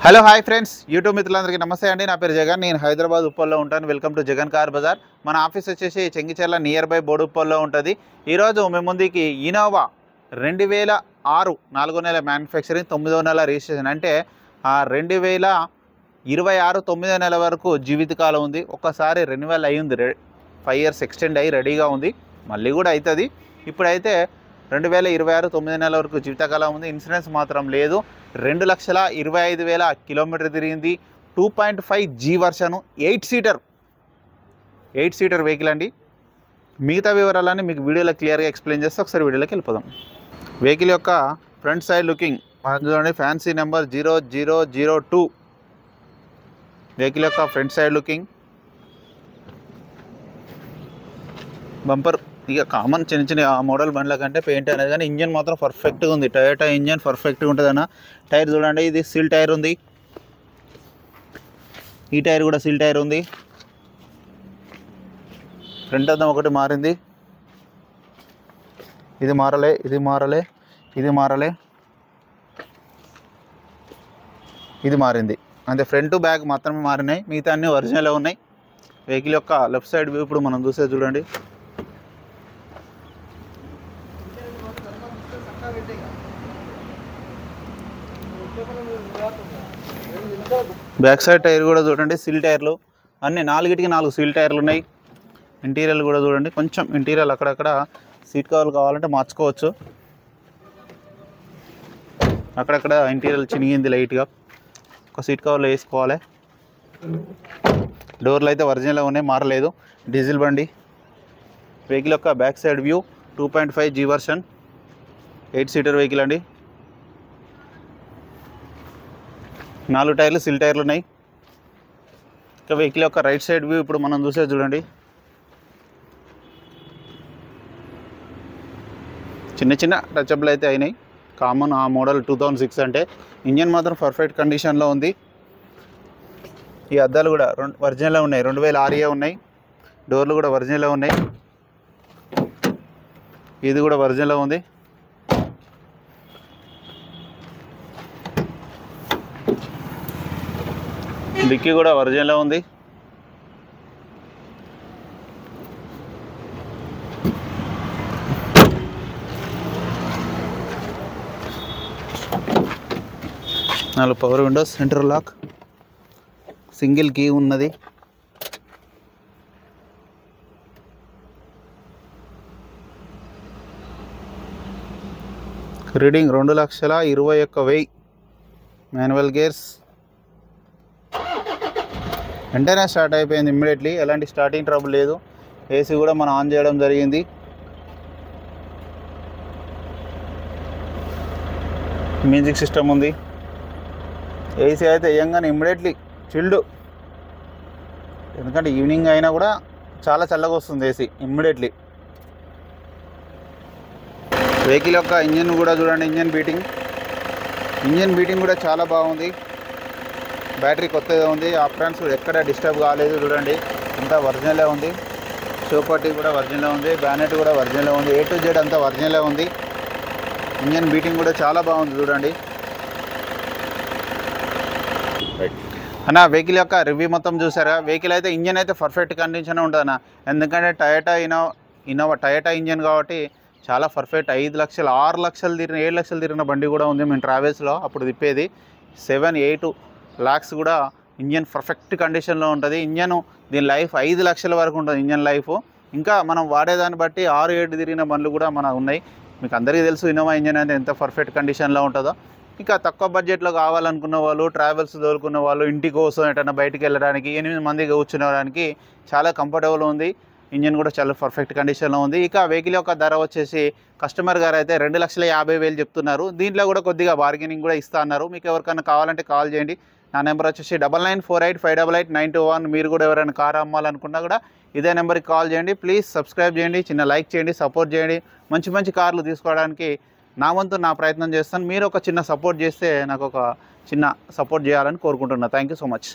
Hello hi friends YouTube మిత్రులందరికీ నమస్తే అండి. నా పేరు జగన్. నేను హైదరాబాద్ ఉప్పల్లో ఉంటాను. Welcome to Jagan car bazaar. మన ఆఫీస్ వచ్చేసి చెంగిచెర్ల నియర్ బై బోడుప్పల్లో ఉంటుంది. ఈరోజు మేము ముందుకి ఇన్నోవా 2006 4వ నెల మ్యానుఫ్యాక్చరింగ్ 9వ నెల రిజిస్ట్రేషన్ అంటే 2026 9వ నెల వరకు జీవితకాలం ఉంది. ఒక్కసారి రెన్యువల్ అయ్యింది, 5 years ఎక్స్టెండ్ అయ్యి రెడీగా ఉంది. మళ్ళీ కూడా అవుతుంది. ఇప్పుడైతే 2026 9వ నెల వరకు జీవితకాలం ఉంది. ఇన్సూరెన్స్ మాత్రం లేదు. 2,25,000 కిలోమీటర్ తిరిగింది. 2.5 G వర్షను, 8 సీటర్ వెహికల్ అండి. మిగతా వివరాలన్నీ మీకు వీడియోలో క్లియర్గా ఎక్స్ప్లెయిన్ చేస్తే ఒకసారి వీడియోలోకి వెళ్ళిపోదాం. వెహికల్ యొక్క ఫ్రంట్ సైడ్ లుకింగ్ చూడండి, ఫ్యాన్సీ నెంబర్ 0002 వెహికల్ యొక్క ఫ్రంట్ సైడ్ లుకింగ్. బంపర్ ఇక కామన్ చిన్న చిన్న మోడల్ బండ్ల కంటే పెయింట్ అనేది, కానీ ఇంజన్ మాత్రం పర్ఫెక్ట్గా ఉంది. టయోటా ఇంజన్ పర్ఫెక్ట్గా ఉంటుంది అన్న. టైర్ చూడండి, ఇది సీల్ టైర్ ఉంది. ఈ టైర్ కూడా సీల్ టైర్ ఉంది. ఫ్రంట్ అద్దం ఒకటి మారింది. ఇది మారలే, ఇది మారలే, ఇది మారలే, ఇది మారింది. అంటే ఫ్రంట్ బ్యాక్ మాత్రమే మారినాయి, మిగతా అన్నీ ఒరిజినల్ ఉన్నాయి. వెహికల్ యొక్క లెఫ్ట్ సైడ్ వ్యూ ఇప్పుడు మనం చూసేది చూడండి. బ్యాక్ సైడ్ టైర్ కూడా చూడండి, సీల్ టైర్లు అన్నీ, 4కి 4 సీల్ టైర్లు ఉన్నాయి. ఇంటీరియర్ కూడా చూడండి, కొంచెం ఇంటీరియర్ అక్కడక్కడ సీట్ కవర్లు కావాలంటే మార్చుకోవచ్చు. అక్కడక్కడ ఇంటీరియర్ చినిగింది లైట్గా, ఒక సీట్ కవర్లో వేసుకోవాలి. డోర్లు అయితే ఒరిజినల్ ఉన్నాయి, మారలేదు. డీజిల్ బండి. వెహికల్ యొక్క back side view 2.5 G version, 8 seater vehicle అండి. 4 టైర్లు సిల్ టైర్లు ఉన్నాయి. ఇక వెహికల్ యొక్క రైట్ సైడ్ వ్యూ ఇప్పుడు మనం చూసేది చూడండి. చిన్న చిన్న టచ్అప్లు అయితే అయినాయి, కామన్ ఆ మోడల్ 2006 అంటే. ఇంజన్ మాత్రం పర్ఫెక్ట్ కండిషన్లో ఉంది. ఈ అద్దాలు కూడా ఒరిజినల్లో ఉన్నాయి, 2006 ఉన్నాయి. డోర్లు కూడా ఒరిజినల్లో ఉన్నాయి. ఇది కూడా ఒరిజినల్లో ఉంది. డిక్కీ కూడా ఒరిజినల్లో ఉంది. నాలుగు power windows, centre lock, single key ఉన్నది. రీడింగ్ 2,21,000. Manual gears. వెంటనే స్టార్ట్ అయిపోయింది ఇమ్మీడియట్లీ, ఎలాంటి స్టార్టింగ్ ట్రబుల్ లేదు. ఏసీ కూడా మనం ఆన్ చేయడం జరిగింది. మ్యూజిక్ సిస్టమ్ ఉంది. ఏసీ అయితే వేయంగానే ఇమ్మీడియట్లీ చిల్డ్, ఎందుకంటే ఈవినింగ్ అయినా కూడా చాలా చల్లగా వస్తుంది ఏసీ ఇమ్మీడియట్లీ. వెహికల్ యొక్క ఇంజన్ కూడా చూడండి, ఇంజన్ బీటింగ్ కూడా చాలా బాగుంది. బ్యాటరీ కొత్తగా ఉంది. ఆప్రాన్స్ కూడా ఎక్కడ డిస్టర్బ్ కాలేదు చూడండి, అంతా ఒరిజినలే ఉంది. షోపట్టి కూడా ఒరిజినలే ఉంది. బ్యానెట్ కూడా ఒరిజినలే ఉంది. A to Z అంతా ఒరిజినలే ఉంది. ఇంజన్ బీటింగ్ కూడా చాలా బాగుంది చూడండి అన్న. వెహికల్ యొక్క రివ్యూ మొత్తం చూసారా? వెహికల్ అయితే ఇంజన్ అయితే పర్ఫెక్ట్ కండిషన్ ఉంటుంది అన్న. ఎందుకంటే ఇన్నోవా టయోటా ఇంజన్ కాబట్టి చాలా పర్ఫెక్ట్. 5 లక్షలు 6 లక్షలు తిరిగిన 7 లక్షలు తిరిగిన బండి కూడా ఉంది మేము ట్రావెల్స్లో అప్పుడు తిప్పేది. 7-8 లాక్స్ కూడా ఇంజన్ పర్ఫెక్ట్ కండిషన్లో ఉంటుంది. ఇంజన్ దీని లైఫ్ 5 లక్షల వరకు ఉంటుంది ఇంజన్ లైఫ్. ఇంకా మనం వాడేదాన్ని బట్టి 6-7 తిరిగిన బండ్లు కూడా మనకు ఉన్నాయి. మీకు అందరికీ తెలుసు ఇన్నోవా ఇంజన్ అంటే ఎంత పర్ఫెక్ట్ కండిషన్లో ఉంటుందో. ఇంకా తక్కువ బడ్జెట్లో కావాలనుకున్న వాళ్ళు, ట్రావెల్స్ తోలుకున్న వాళ్ళు, ఇంటి కోసం ఎటన్నా బయటికి వెళ్ళడానికి, 8 మంది కూర్చునేవాడానికి చాలా కంఫర్టబుల్ ఉంది. ఇంజన్ కూడా చాలా పర్ఫెక్ట్ కండిషన్లో ఉంది. ఇక వెహికల్ యొక్క ధర వచ్చేసి కస్టమర్ గారు అయితే 2,50,000 చెప్తున్నారు. దీంట్లో కూడా కొద్దిగా బార్గెనింగ్ కూడా ఇస్తా అన్నారు. మీకు ఎవరికైనా కావాలంటే కాల్ చేయండి. నా నెంబర్ వచ్చేసి 9948588921. మీరు కూడా ఎవరైనా కార్ అమ్మాలనుకున్నా కూడా ఇదే నెంబర్కి కాల్ చేయండి. ప్లీజ్ సబ్స్క్రైబ్ చేయండి, చిన్న లైక్ చేయండి, సపోర్ట్ చేయండి. మంచి కార్లు తీసుకోవడానికి నా వంతు నా ప్రయత్నం చేస్తాను. మీరు ఒక చిన్న సపోర్ట్ చేస్తే నాకు ఒక చిన్న సపోర్ట్ చేయాలని కోరుకుంటున్నా. Thank you so much.